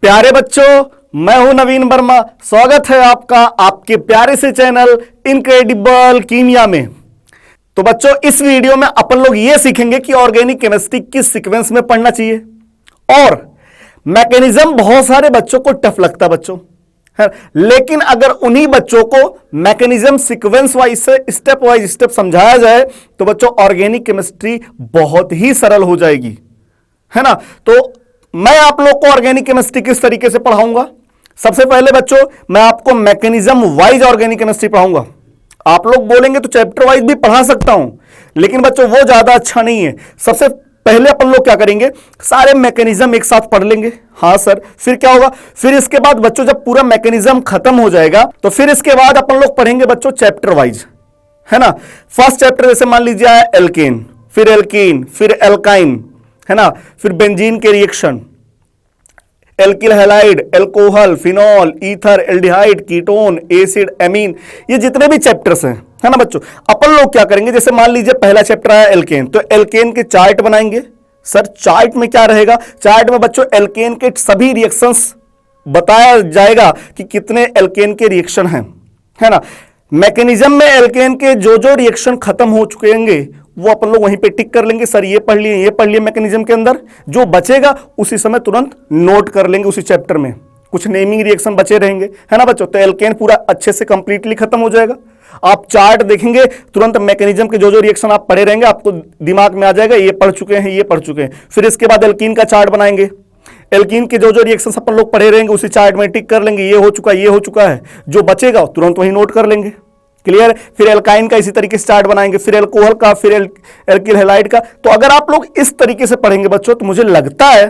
प्यारे बच्चों, मैं हूं नवीन वर्मा। स्वागत है आपका आपके प्यारे से चैनल इनक्रेडिबल कीमिया में। तो बच्चों, इस वीडियो में अपन लोग ये सीखेंगे कि ऑर्गेनिक केमिस्ट्री किस सीक्वेंस में पढ़ना चाहिए। और मैकेनिज्म बहुत सारे बच्चों को टफ लगता बच्चों है, लेकिन अगर उन्हीं बच्चों को मैकेनिज्म सीक्वेंस वाइज से स्टेप समझाया जाए तो बच्चों ऑर्गेनिक केमिस्ट्री बहुत ही सरल हो जाएगी, है ना। तो मैं आप लोग को ऑर्गेनिक केमिस्ट्री किस तरीके से पढ़ाऊंगा। सबसे पहले बच्चों मैं आपको मैकेनिज्म वाइज ऑर्गेनिक केमिस्ट्री पढ़ाऊंगा। आप लोग बोलेंगे तो चैप्टर वाइज भी पढ़ा सकता हूं, लेकिन बच्चों वो ज्यादा अच्छा नहीं है। सबसे पहले अपन लोग क्या करेंगे, सारे मैकेनिज्म एक साथ पढ़ लेंगे। हाँ सर, फिर क्या होगा, फिर इसके बाद बच्चों जब पूरा मैकेनिज्म खत्म हो जाएगा तो फिर इसके बाद अपन लोग पढ़ेंगे बच्चों चैप्टर वाइज, है ना। फर्स्ट चैप्टर जैसे मान लीजिए एल्केन, फिर एल्कीन, फिर एल्काइन, है ना, फिर बेंजीन के reaction, alkyl halide, alcohol, phenol, ether, aldehyde, ketone, acid, amine, ये जितने भी चैप्टर्स हैं, है ना बच्चों। अपन लोग क्या करेंगे, जैसे मान लीजिए पहला चैप्टर आया एल्केन, तो एल्केन के चार्ट बनाएंगे। सर चार्ट में क्या रहेगा, चार्ट में बच्चों एल्केन के सभी रिएक्शंस बताया जाएगा कि कितने एल्केन के रिएक्शन हैं, है ना। मैकेनिज्म में एल्केन के जो जो रिएक्शन खत्म हो चुके होंगे वो अपन लोग वहीं पे टिक कर लेंगे। सर ये पढ़ लिए मैकेनिज्म के अंदर, जो बचेगा उसी समय तुरंत नोट कर लेंगे। उसी चैप्टर में कुछ नेमिंग रिएक्शन बचे रहेंगे, है ना बच्चों। तो एल्केन पूरा अच्छे से कंप्लीटली खत्म हो जाएगा। आप चार्ट देखेंगे तुरंत मैकेनिज्म के जो जो रिएक्शन आप पढ़े रहेंगे आपको दिमाग में आ जाएगा, ये पढ़ चुके हैं, ये पढ़ चुके हैं। फिर इसके बाद एल्कीन का चार्ट बनाएंगे। एल्कीन के जो जो रिएक्शन अपन लोग पढ़े रहेंगे उसी चार्ट में टिक कर लेंगे, ये हो चुका है, ये हो चुका है। जो बचेगा तुरंत वही नोट कर लेंगे। क्लियर। फिर एल्काइन का इसी तरीके से चार्ट बनाएंगे, फिर एल्कोहल का, फिर एल्किल हैलाइड का। तो अगर आप लोग इस तरीके से पढ़ेंगे बच्चों तो मुझे लगता है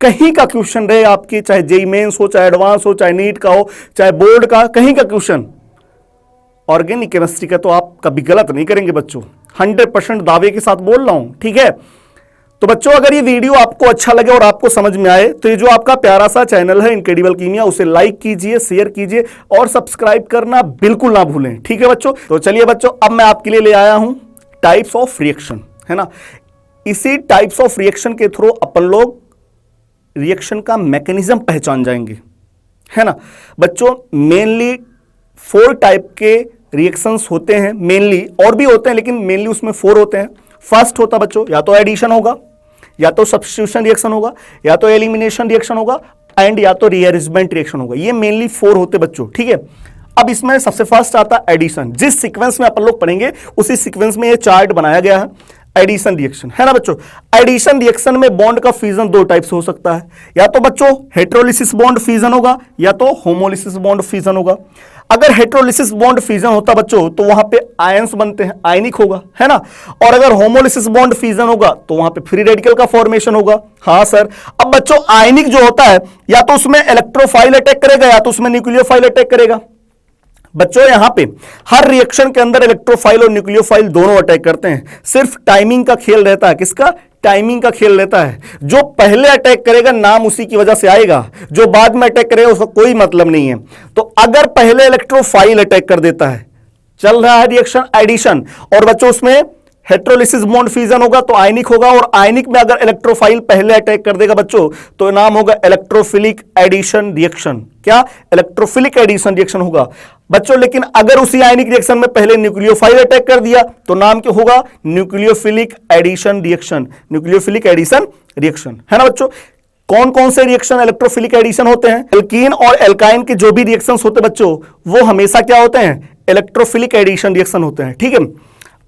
कहीं का क्वेश्चन रहे आपके, चाहे जेईई मेंस हो, चाहे एडवांस हो, चाहे नीट का हो, चाहे बोर्ड का, कहीं का क्वेश्चन ऑर्गेनिक केमिस्ट्री का तो आप कभी गलत नहीं करेंगे बच्चों। 100% दावे के साथ बोल रहा हूं, ठीक है। तो बच्चों अगर ये वीडियो आपको अच्छा लगे और आपको समझ में आए तो ये जो आपका प्यारा सा चैनल है इनक्रेडिबल कीमिया, उसे लाइक कीजिए, शेयर कीजिए और सब्सक्राइब करना बिल्कुल ना भूलें, ठीक है बच्चों। तो चलिए बच्चों, अब मैं आपके लिए ले आया हूं टाइप्स ऑफ रिएक्शन, है ना। इसी टाइप्स ऑफ रिएक्शन के थ्रू अपन लोग रिएक्शन का मैकेनिज्म पहचान जाएंगे, है ना बच्चों। मेनली 4 टाइप के रिएक्शंस होते हैं, मेनली और भी होते हैं लेकिन मेनली उसमें 4 होते हैं। फर्स्ट होता बच्चों या तो एडिशन होगा, या तो सब्स्टिट्यूशन रिएक्शन होगा, या तो एलिमिनेशन रिएक्शन होगा, एंड या तो रीअरेंजमेंट रिएक्शन होगा। ये मेनली 4 होते बच्चों, ठीक है। अब इसमें सबसे फर्स्ट आता है एडिशन। जिस सीक्वेंस में अपन लोग पढ़ेंगे उसी सीक्वेंस में ये चार्ट बनाया गया है, एडिशन रिएक्शन, है ना बच्चों। एडिशन रिएक्शन में बॉन्ड का फ्यूजन 2 टाइप से हो सकता है, या तो बच्चों हेटेरोलिसिस बॉन्ड फ्यूजन होगा या तो होमोलिसिस बॉन्ड फ्यूजन होगा। अगर हेटेरोलिसिस बॉन्ड फ्यूजन होता बच्चों तो वहां पे आयंस बनते हैं, आयनिक होगा, है ना। और अगर होमोलिसिस बॉन्ड फ्यूजन होगा तो वहां पे फ्री रेडिकल का फॉर्मेशन होगा। हाँ सर। अब बच्चों आयनिक जो होता है या तो उसमें इलेक्ट्रोफाइल अटैक करेगा या तो उसमें न्यूक्लियोफाइल अटैक करेगा। बच्चों यहां पे हर रिएक्शन के अंदर इलेक्ट्रोफाइल और न्यूक्लियोफाइल दोनों अटैक करते हैं। सिर्फ टाइमिंग का खेल रहता है, किसका, टाइमिंग का खेल रहता है। जो पहले अटैक करेगा नाम उसी की वजह से आएगा, जो बाद में अटैक करेगा उसका कोई मतलब नहीं है। तो अगर पहले इलेक्ट्रोफाइल अटैक कर देता है, चल रहा है रिएक्शन एडिशन, और बच्चों उसमें हेटेरोलिसिस बॉन्ड फ्यूजन होगा तो आयनिक होगा, और आयनिक में अगर इलेक्ट्रोफाइल पहले अटैक कर देगा बच्चों तो नाम होगा इलेक्ट्रोफिलिक एडिशन रिएक्शन। क्या, इलेक्ट्रोफिलिक एडिशन रिएक्शन होगा बच्चों। लेकिन अगर उसी आयनिक रिएक्शन में पहले न्यूक्लियोफाइल अटैक कर दिया तो नाम क्या होगा, nucleophilic addition reaction, nucleophilic addition reaction, है ना बच्चों। कौन कौन से रिएक्शन इलेक्ट्रोफिलिक एडिशन होते हैं, एल्कीन और एल्काइन के जो भी रिएक्शंस होते हैं बच्चों वो हमेशा क्या होते हैं, इलेक्ट्रोफिलिक एडिशन रिएक्शन होते हैं, ठीक है।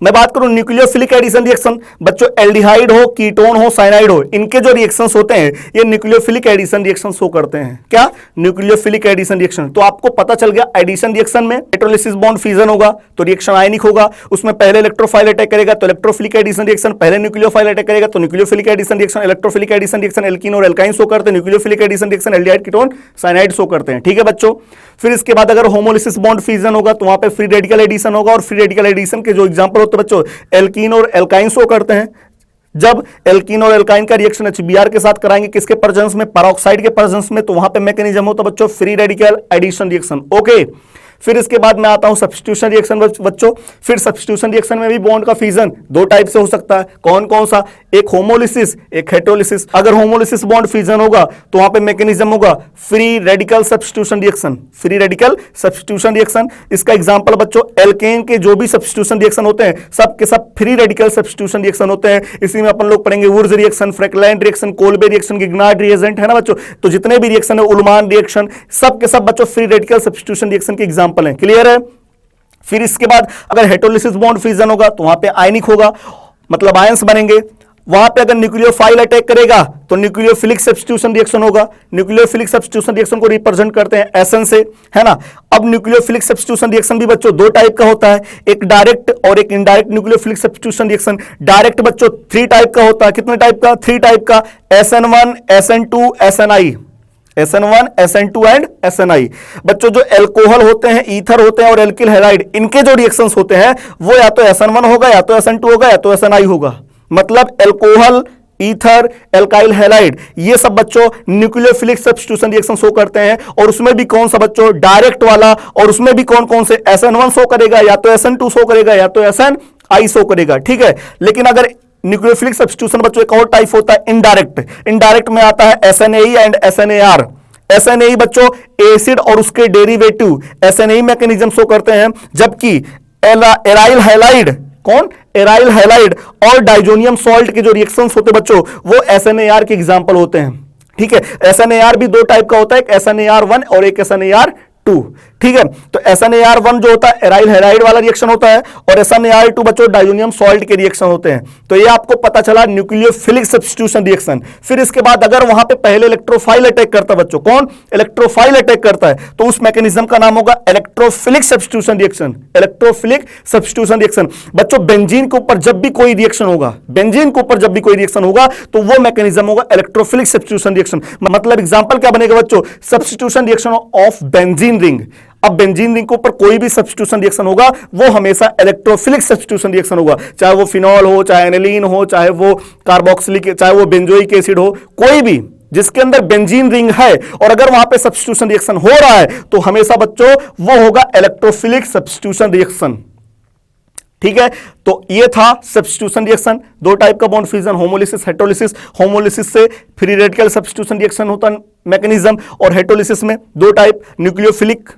मैं बात करूं न्यूक्लियोफिलिक एडिशन रिएक्शन, बच्चों एल्डिहाइड हो, कीटोन हो, साइनाइड हो, इनके जो रिएक्शंस होते हैं ये न्यूक्लियोफिलिक एडिशन रिएक्शन शो करते हैं। क्या, न्यूक्लियोफिलिक एडिशन रिएक्शन। तो आपको पता चल गया एडिशन रिएक्शन में हेटेरोलिसिस बॉन्ड फ्यूजन होगा तो रिएक्शन आयनिक होगा, उसमें पहले इलेक्ट्रोफाइल अटैक करेगा तो इलेक्ट्रोफिलिक एडिशन रिएक्शन, पहले न्यूक्लियोफाइल अटैक करेगा तो nucleophilic addition reaction, electrophilic addition reaction alkene और एल्काइन शो करते हैं, nucleophilic addition reaction aldehyde, ketone, cyanide show करते हैं, ठीक है बच्चों। फिर इसके बाद अगर होमोलिसिस बॉन्ड फ्यूजन होगा तो वहां पे फ्री रेडिकल एडिशन होगा, और फ्री रेडिकल एडिशन के जो एग्जांपल होते हैं बच्चों एल्कीन और एल्काइन शो करते हैं। जब एल्कीन और एल्काइन का रिएक्शन HBr के साथ कराएंगे किसके प्रेजेंस में, पेरोक्साइड के प्रेजेंस में, तो वहां पे मैकेनिज्म होता है बच्चों free radical addition reaction. Okay, फिर इसके बाद मैं आता हूं सब्स्टिट्यूशन रिएक्शन बच्चों। फिर सब्स्टिट्यूशन रिएक्शन में भी बॉन्ड का फ्यूजन दो टाइप से हो सकता है। कौन कौन सा? एक होमोलिसिस, एक हेटेरोलिसिस। अगर होमोलिसिस बॉन्ड फ्यूजन होगा तो वहां पे मैकेनिज्म होगा free radical substitution reaction. Free radical substitution reaction, इसका एग्जांपल बच्चों एल्केन के जो भी सब्स्टिट्यूशन रिएक्शन होते हैं सब के सब फ्री रेडिकल सब्स्टिट्यूशन रिएक्शन होते हैं। इसी में अपन लोग पढ़ेंगे Wurtz reaction, Frankland reaction, Kolbe reaction, Grignard reagent, है ना बच्चों। तो जितने भी रिएक्शन है, उल्मान रिएक्शन, सब के सब बच्चों फ्री रेडिकल सब्स्टिट्यूशन रिएक्शन के एग्जांपल हैं। क्लियर है? फिर इसके बाद अगर हेटेरोलिसिस बॉन्ड फ्यूजन होगा तो वहां पे आयनिक होगा, मतलब आयंस बनेंगे। वहां पे अगर न्यूक्लियोफाइल अटैक करेगा तो न्यूक्लियोफिलिक सब्स्टिट्यूशन रिएक्शन होगा। न्यूक्लियोफिलिक सब्स्टिट्यूशन रिएक्शन को रिप्रेजेंट करते हैं एसएन से, है ना। अब न्यूक्लियोफिलिक सब्स्टिट्यूशन रिएक्शन भी बच्चों दो टाइप का होता है, एक डायरेक्ट और एक indirect nucleophilic substitution reaction. Direct बच्चों 3 टाइप का होता है। कितने टाइप का? 3 टाइप का, SN1, SN2, SNI। SN1, SN2 and SNI। बच्चों जो एल्कोहल होते हैं, ईथर होते हैं और एल्किल हैलाइड, इनके जो रिएक्शंस होते हैं वो या तो SN1 होगा, या तो SN2 होगा, या तो SNI होगा। मतलब एल्कोहल, ईथर, एल्काइल हैलाइड, ये सब बच्चों न्यूक्लियोफिलिक सब्स्टिट्यूशन रिएक्शन शो करते हैं। और उसमें भी कौन सा बच्चों? डायरेक्ट वाला। और उसमें भी कौन कौन से? SN1 शो करेगा, या तो SN2 शो करेगा, या तो SNI शो करेगा। ठीक है। लेकिन अगर न्यूक्लियोफिलिक सब्स्टिट्यूशन बच्चों एक और टाइप होता है इनडायरेक्ट। इनडायरेक्ट में आता है SNAE एंड SNAR। SNAE बच्चों एसिड और उसके डेरिवेटिव SNAE मैकेनिज्म शो करते हैं, जबकि एराइल हैलाइड, कौन? एराइल हैलाइड और डाइजोनियम सॉल्ट के जो रिएक्शंस होते हैं बच्चों वो SNAR के एग्जांपल होते हैं। ठीक है। SNAR भी दो टाइप का होता है, एक SNAR1 और एक SNAR2। ठीक है। तो SNAR1 जो होता है एराइल हैलाइड वाला रिएक्शन होता है, और SNAR2 बच्चों डाइजोनियम सॉल्ट के रिएक्शन होते हैं। तो ये आपको पता चला न्यूक्लियोफिलिक सब्स्टिट्यूशन रिएक्शन। फिर इसके बाद अगर वहां पे पहले इलेक्ट्रोफाइल अटैक करता है बच्चों, कौन? इलेक्ट्रोफाइल अटैक करता है, तो उस मैकेनिज्म का नाम होगा electrophilic substitution reaction. Electrophilic substitution reaction बच्चों बेंजीन के ऊपर जब भी कोई रिएक्शन होगा, बेंजीन के ऊपर जब भी कोई रिएक्शन होगा तो वो मैकेनिज्म होगा इलेक्ट्रोफिलिक सब्स्टिट्यूशन रिएक्शन। मतलब एग्जांपल क्या बनेगा बच्चों? Substitution reaction of benzene ring. अब बेंजीन रिंग के ऊपर कोई भी सब्स्टिट्यूशन रिएक्शन होगा वो हमेशा इलेक्ट्रोफिलिक सब्स्टिट्यूशन रिएक्शन होगा, चाहे वो फिनॉल हो, चाहे एनिलीन हो, चाहे वो कार्बोक्सिलिक, चाहे वो बेंजोइक एसिड हो, कोई भी जिसके अंदर बेंजीन रिंग है और अगर वहां पे सब्स्टिट्यूशन रिएक्शन हो रहा है तो हमेशा बच्चों वो होगा इलेक्ट्रोफिलिक सब्स्टिट्यूशन रिएक्शन। ठीक है। तो ये था सब्स्टिट्यूशन रिएक्शन, दो टाइप का बॉन्ड फ्यूजन, होमोलिसिस, हेटेरोलिसिस। होमोलिसिस से फ्री रेडिकल सब्स्टिट्यूशन रिएक्शन होता है मैकेनिज्म, और हेटेरोलिसिस में दो टाइप, न्यूक्लियोफिलिक,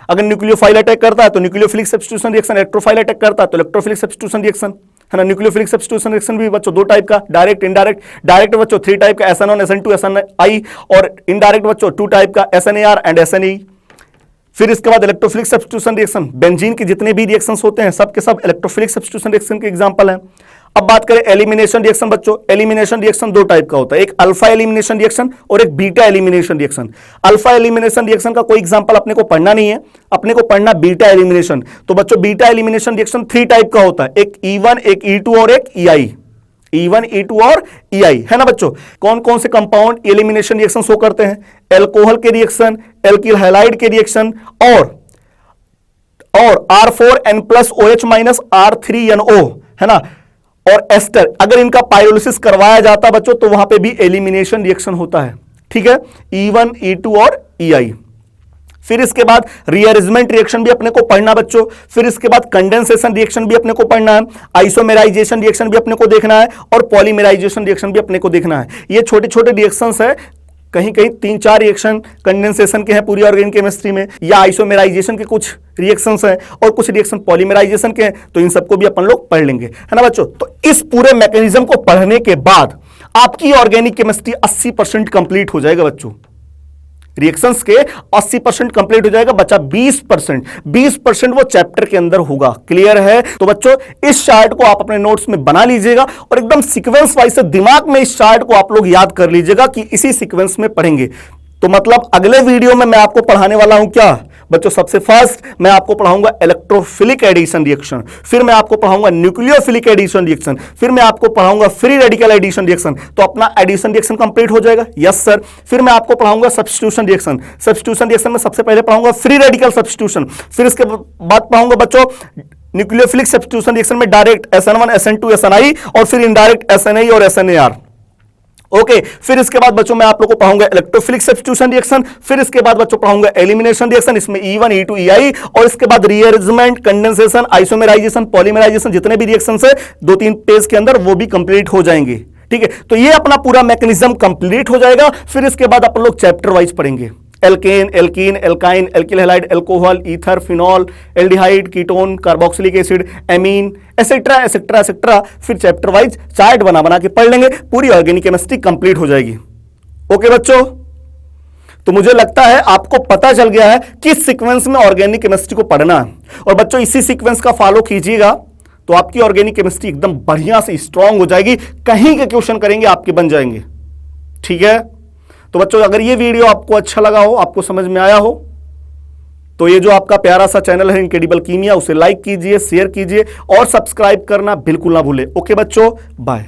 अगर न्यूक्लियोफाइल अटैक करता है तो nucleophilic substitution reaction, electrophile attack करता है तो इलेक्ट्रोफिलिक सब्स्टिट्यूशन रिएक्शन, है ना। न्यूक्लियोफिलिक सब्स्टिट्यूशन रिएक्शन भी बच्चों दो टाइप का, डायरेक्ट, इनडायरेक्ट। डायरेक्ट बच्चों 3 टाइप का, SN1, SN2, SNI, और इनडायरेक्ट बच्चों 2 टाइप का, SNAR एंड SNE। फिर इसके बाद इलेक्ट्रोफिलिक सब्स्टिट्यूशन रिएक्शन, बेंजीन के जितने भी रिएक्शंस होते हैं सब के सब इलेक्ट्रोफिलिक सब्स्टिट्यूशन रिएक्शन के एग्जांपल हैं। अब बात करें एलिमिनेशन रिएक्शन बच्चों। एलिमिनेशन रिएक्शन दो टाइप का होता है, एक अल्फा एलिमिनेशन रिएक्शन और एक beta elimination reaction. Alpha elimination reaction का कोई एग्जांपल अपने को पढ़ना नहीं है, अपने को पढ़ना बीटा एलिमिनेशन। तो बच्चों बीटा एलिमिनेशन रिएक्शन 3 टाइप का होता है, एक E1, एक E2 और एक EI। E1, E2 और EI, है ना बच्चों। कौन कौन से कंपाउंड एलिमिनेशन रिएक्शन शो करते हैं? एल्कोहल के रिएक्शन, एल्किल हैलाइड के रिएक्शन, और R4N+OH- R3NO, है ना, और एस्टर। अगर इनका पायरोलिसिस करवाया जाता बच्चों तो वहां पे भी एलिमिनेशन रिएक्शन होता है। ठीक है। E1, E2 और EI। फिर इसके बाद रीअरेंजमेंट रिएक्शन भी अपने को पढ़ना बच्चों। फिर इसके बाद कंडेंसेशन रिएक्शन भी अपने को पढ़ना है, आइसोमेराइजेशन रिएक्शन भी अपने को देखना है, और पॉलीमेराइजेशन रिएक्शन भी अपने को देखना है। ये छोटे छोटे रिएक्शंस है, कहीं कहीं 3-4 रिएक्शन कंडेंसेशन के हैं पूरी ऑर्गेनिक केमिस्ट्री में, या आइसोमेराइजेशन के कुछ रिएक्शंस हैं, और कुछ रिएक्शन पॉलीमेराइजेशन के हैं। तो इन सबको भी अपन लोग पढ़ लेंगे, है ना बच्चों। तो इस पूरे मैकेनिज्म को पढ़ने के बाद आपकी ऑर्गेनिक केमिस्ट्री 80% कंप्लीट हो जाएगा बच्चों। रिएक्शंस के 80% कंप्लीट हो जाएगा, बचा 20% वो चैप्टर के अंदर होगा। क्लियर है? तो बच्चों इस चार्ट को आप अपने नोट्स में बना लीजिएगा और एकदम सीक्वेंस वाइज से दिमाग में इस चार्ट को आप लोग याद कर लीजिएगा कि इसी सीक्वेंस में पढ़ेंगे। तो मतलब अगले वीडियो में मैं आपको पढ़ाने वाला हूं क्या बच्चों? सबसे फर्स्ट मैं आपको पढ़ाऊंगा इलेक्ट्रोफिलिक एडिशन रिएक्शन, फिर मैं आपको पढ़ाऊंगा न्यूक्लियोफिलिक एडिशन रिएक्शन, फिर मैं आपको पढ़ाऊंगा फ्री रेडिकल एडिशन रिएक्शन। तो अपना एडिशन रिएक्शन कंप्लीट हो जाएगा, यस सर। फिर मैं आपको पढ़ाऊंगा सब्स्टिट्यूशन रिएक्शन। सब्स्टिट्यूशन रिएक्शन में सबसे पहले पढ़ाऊंगा फ्री रेडिकल सब्स्टिट्यूशन, फिर इसके बाद पढ़ाऊंगा बच्चों न्यूक्लियोफिलिक सब्स्टिट्यूशन रिएक्शन में डायरेक्ट SN1, SN2, SNI, और फिर इनडायरेक्ट SNI और SNAR। ओके फिर इसके बाद बच्चों मैं आप लोगों को पढ़ाऊंगा इलेक्ट्रोफिलिक सब्स्टिट्यूशन रिएक्शन, फिर इसके बाद बच्चों पढ़ाऊंगा एलिमिनेशन रिएक्शन, इसमें E1 E2 EI, और इसके बाद रीअरेंजमेंट, कंडेंसेशन, आइसोमेराइजेशन, पॉलीमराइजेशन, जितने भी रिएक्शन है 2-3 पेज के अंदर वो भी कंप्लीट हो जाएंगे। ठीक है, तो ये अपना पूरा मैकेनिज्म कंप्लीट हो जाएगा। फिर इसके बाद अपन लोग चैप्टर वाइज पढ़ेंगे, alkane, alkene, alkyne, alkyl halide, alcohol, ether, phenol, aldehyde, ketone, carboxylic acid, amine, etcetera etcetera etcetera. फिर चैप्टर वाइज चार्ट बना बना के पढ़ लेंगे, पूरी ऑर्गेनिक केमिस्ट्री कंप्लीट हो जाएगी। ओके बच्चों, तो मुझे लगता है आपको पता चल गया है किस सीक्वेंस में ऑर्गेनिक केमिस्ट्री को पढ़ना है, और बच्चों इसी सीक्वेंस का फॉलो कीजिएगा तो आपकी ऑर्गेनिक केमिस्ट्री एकदम बढ़िया से स्ट्रांग हो जाएगी, कहीं के क्वेश्चन करेंगे आपके बन जाएंगे। ठीक है, तो बच्चों अगर ये वीडियो आपको अच्छा लगा हो, आपको समझ में आया हो, तो ये जो आपका प्यारा सा चैनल है इनक्रेडिबल कीमिया, उसे लाइक कीजिए, शेयर कीजिए और सब्सक्राइब करना बिल्कुल ना भूले। ओके बच्चों, बाय।